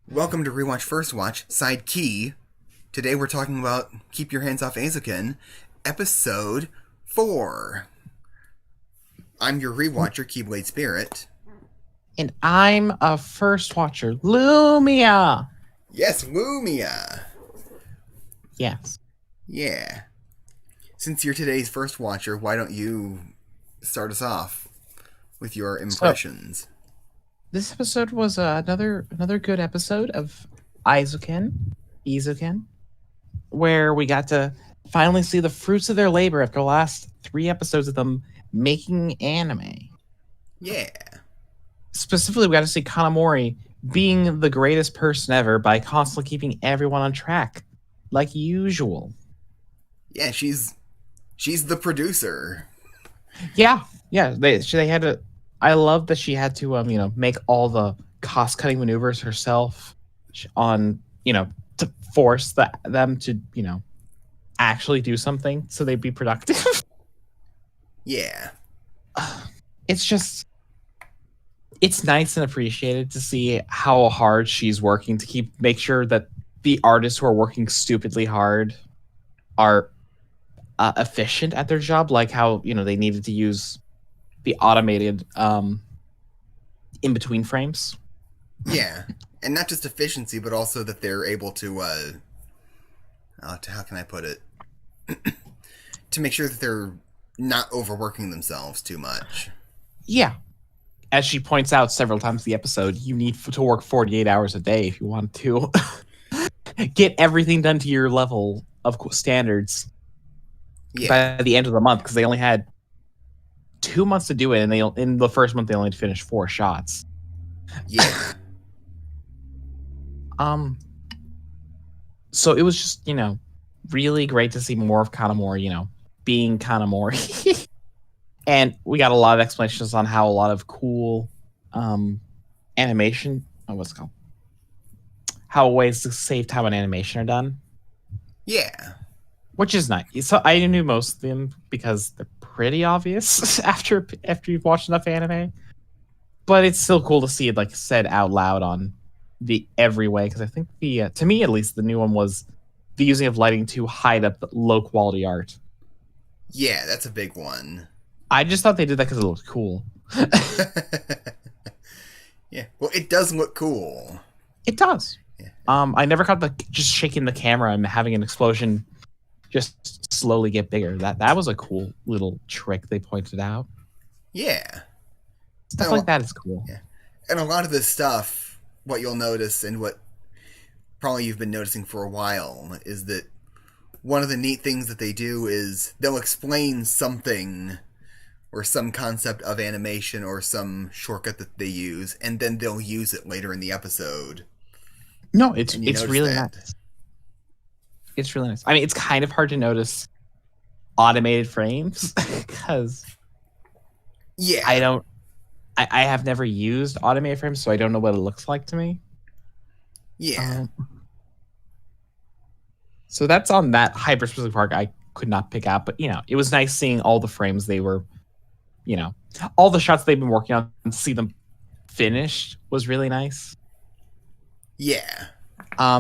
Welcome to Rewatch First Watch, Side Key. Today we're talking about Keep Your Hands Off Eizouken, Episode 4. I'm your rewatcher, Keyblade Spirit. And I'm a first watcher, Lumia. Yes, Lumia. Yes. Yeah. Since you're today's first watcher, why don't you start us off with your impressions? This episode was another good episode of Eizouken, where we got to finally see the fruits of their labor after the last 3 episodes of them making anime. Yeah. Specifically, we got to see Kanamori being the greatest person ever by constantly keeping everyone on track, like usual. Yeah, she's the producer. Yeah. They had to. I love that she had to make all the cost cutting maneuvers herself on to force them to actually do something so they'd be productive. Yeah. It's nice and appreciated to see how hard she's working to make sure that the artists who are working stupidly hard are efficient at their job, like how they needed to use the automated in between frames. Yeah, and not just efficiency, but also that they're able to how can I put it? To make sure that they're not overworking themselves too much. Yeah. As she points out several times in the episode, you need to work 48 hours a day if you want to get everything done to your level of standards by the end of the month, because they only had 2 months to do it, and in the first month they only finished 4 shots. Yeah. So it was just really great to see more of Kanamori, being Kanamori. And we got a lot of explanations on how a lot of cool animation, what's it called? How ways to save time on animation are done. Yeah. Which is nice. So I knew most of them because they're pretty obvious after you've watched enough anime. But it's still cool to see it said out loud on the every way, because I think to me at least, the new one was the using of lighting to hide up low quality art. Yeah, that's a big one. I just thought they did that because it looked cool. Yeah, well, it does look cool. It does. Yeah. I never caught just shaking the camera and having an explosion just slowly get bigger. That was a cool little trick they pointed out. Yeah. Stuff like that is cool. Yeah. And a lot of this stuff, what you'll notice, and what probably you've been noticing for a while, is that one of the neat things that they do is they'll explain something or some concept of animation or some shortcut that they use, and then they'll use it later in the episode. No, it's really nice. It's really nice. I mean, it's kind of hard to notice automated frames because I have never used automated frames, so I don't know what it looks like to me. Yeah. So that's on that hyper-specific part I could not pick out, but it was nice seeing all the frames they were, all the shots they've been working on, and see them finished was really nice. Yeah.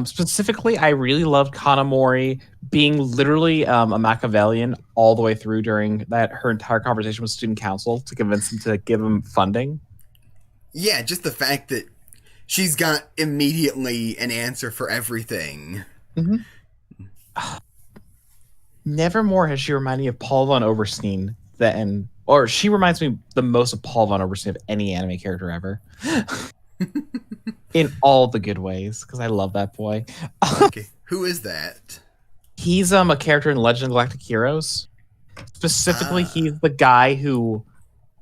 Specifically, I really loved Kanamori being literally a Machiavellian all the way through during her entire conversation with student council to convince them to give him funding. Yeah, just the fact that she's got immediately an answer for everything. Mm-hmm. Never more has she reminded me of Paul von Oberstein or she reminds me the most of Paul von Oberstein of any anime character ever. In all the good ways, because I love that boy. Okay, who is that? He's a character in Legend of Galactic Heroes. Specifically, he's the guy who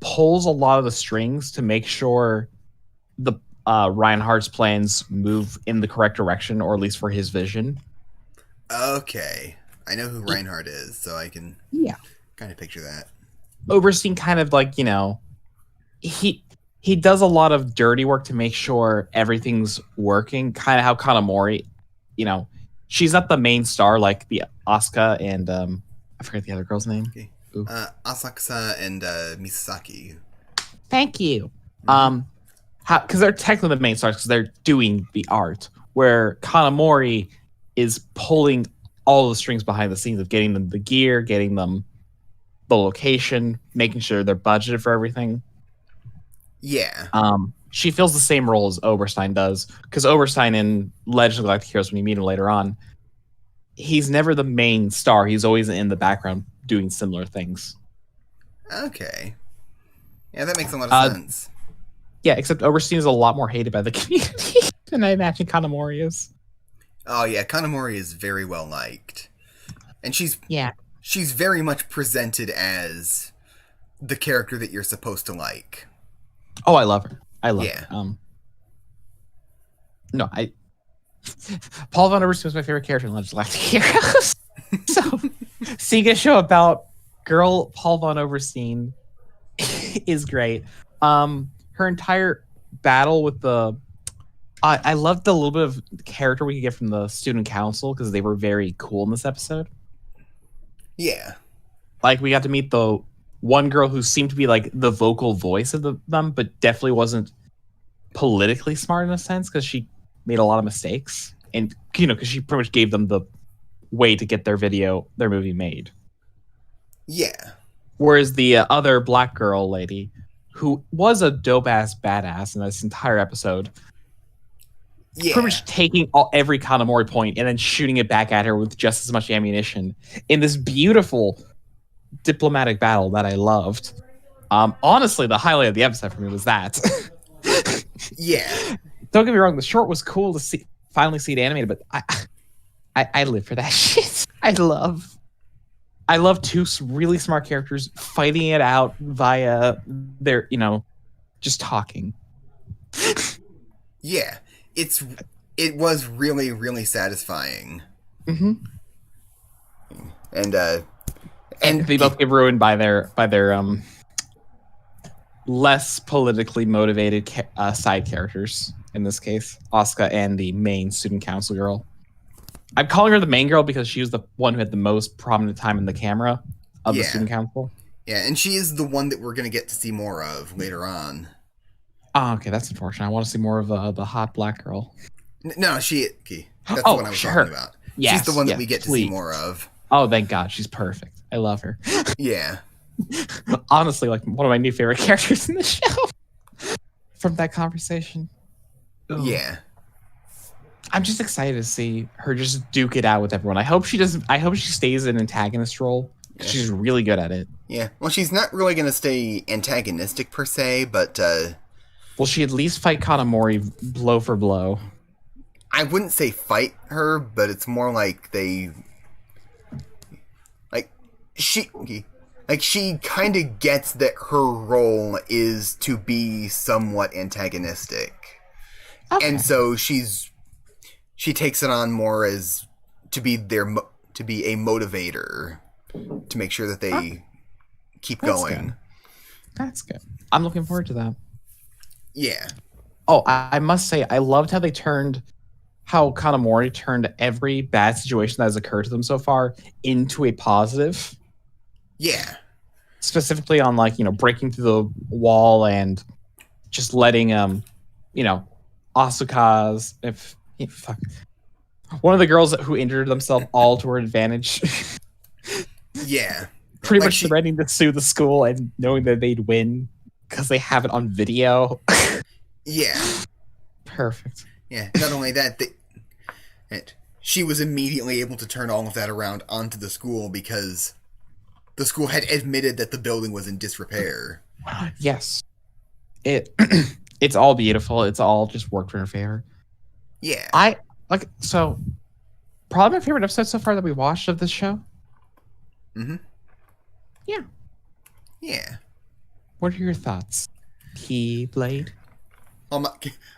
pulls a lot of the strings to make sure the Reinhardt's plans move in the correct direction, or at least for his vision. Okay. I know who Reinhardt is, so I can kind of picture that. Oberstein kind of he does a lot of dirty work to make sure everything's working, kind of how Kanamori, she's not the main star like the Asuka and I forget the other girl's name. Okay. Asakusa and Misaki. Thank you. because they're technically the main stars because they're doing the art, where Kanamori is pulling all the strings behind the scenes of getting them the gear, getting them the location, making sure they're budgeted for everything. Yeah. She fills the same role as Oberstein does, because Oberstein in Legend of Galactic Heroes, when you meet him later on, he's never the main star. He's always in the background doing similar things. Okay. Yeah, that makes a lot of sense. Yeah, except Oberstein is a lot more hated by the community than I imagine Kanamori is. Oh yeah, Kanamori is very well liked. And she's very much presented as the character that you're supposed to like. Oh, I love her. I love her. Paul von Oberstein was my favorite character in Legend of Galactic Heroes. So seeing a show about girl Paul von Oberstein is great. Her entire battle with the I loved the little bit of character we could get from the student council because they were very cool in this episode. Yeah. Like we got to meet the one girl who seemed to be like the vocal voice of them, but definitely wasn't politically smart in a sense because she made a lot of mistakes. And, because she pretty much gave them the way to get their movie made. Yeah. Whereas the other black girl lady, who was a dope-ass badass in this entire episode, pretty much taking every Kanamori point and then shooting it back at her with just as much ammunition in this beautiful diplomatic battle that I loved. Honestly, the highlight of the episode for me was that. Yeah. Don't get me wrong, the short was cool to finally see it animated, but I live for that shit. I love two really smart characters fighting it out via their, just talking. Yeah. It was really, really satisfying. Mm-hmm. And they both get ruined by their less politically motivated side characters. In this case, Asuka and the main student council girl. I'm calling her the main girl because she was the one who had the most prominent time in the camera of the student council. Yeah, and she is the one that we're going to get to see more of later on. Oh, okay, that's unfortunate. I want to see more of the hot black girl. No, that's the one I was talking about. Yes, she's the one that we get to see more of. Oh, thank God. She's perfect. I love her. Yeah. Honestly, like one of my new favorite characters in the show from that conversation. Ugh. Yeah. I'm just excited to see her just duke it out with everyone. I hope she stays in an antagonist role. Yeah. She's really good at it. Yeah. Well, she's not really going to stay antagonistic per se, but will she at least fight Kanamori blow for blow? I wouldn't say fight her, but it's more like she kind of gets that her role is to be somewhat antagonistic. Okay. And so she takes it on more as to be a motivator to make sure that they keep going. Good. That's good. I'm looking forward to that. Yeah. Oh, I must say, I loved how Kanamori turned every bad situation that has occurred to them so far into a positive. Yeah. Specifically on breaking through the wall and just letting Asuka's one of the girls who injured themselves all to her advantage. Yeah. Pretty much threatening to sue the school and knowing that they'd win because they have it on video. Yeah. Perfect. Yeah. Not only that, she was immediately able to turn all of that around onto the school because the school had admitted that the building was in disrepair. Yes. It's all beautiful. It's all just worked in her favor. Yeah. Probably my favorite episode so far that we watched of this show. Mm-hmm. Yeah. Yeah. What are your thoughts, Keyblade?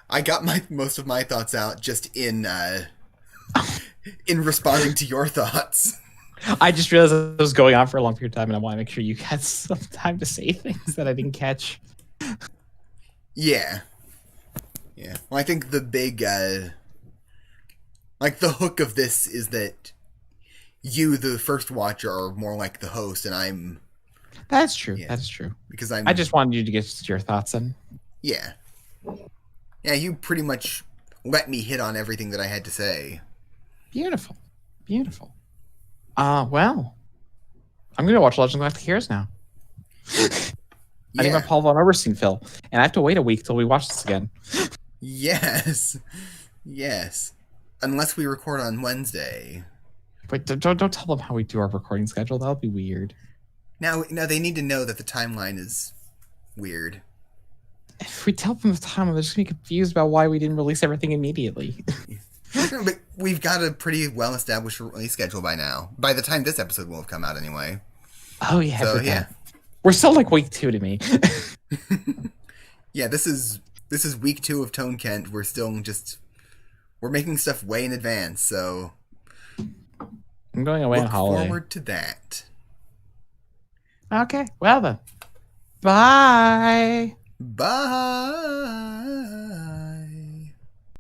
I got most of my thoughts out just in responding to your thoughts. I just realized it was going on for a long period of time, and I want to make sure you had some time to say things that I didn't catch. Yeah. Yeah. Well, I think the big, the hook of this is that you, the first watcher, are more like the host, and I'm... That's true. Yeah, that's true. Because I just wanted you to get your thoughts in. Yeah. Yeah, you pretty much let me hit on everything that I had to say. Beautiful. Beautiful. Well, I'm going to watch Legend of Galactic Heroes now. I need my Yeah. Paul Von Oberstein fill, and I have to wait a week till we watch this again. Yes. Yes. Unless we record on Wednesday. Wait, don't tell them how we do our recording schedule. That'll be weird. Now they need to know that the timeline is weird. If we tell them the time, they're just going to be confused about why we didn't release everything immediately. No, but we've got a pretty well-established release schedule by now. By the time this episode will have come out, anyway. Oh, yeah. So yeah, We're still like week 2 to me. yeah. This is week 2 of Tone Kent. We're making stuff way in advance. So I'm going away on look holiday. forward to that. Okay. Well then. Bye. Bye.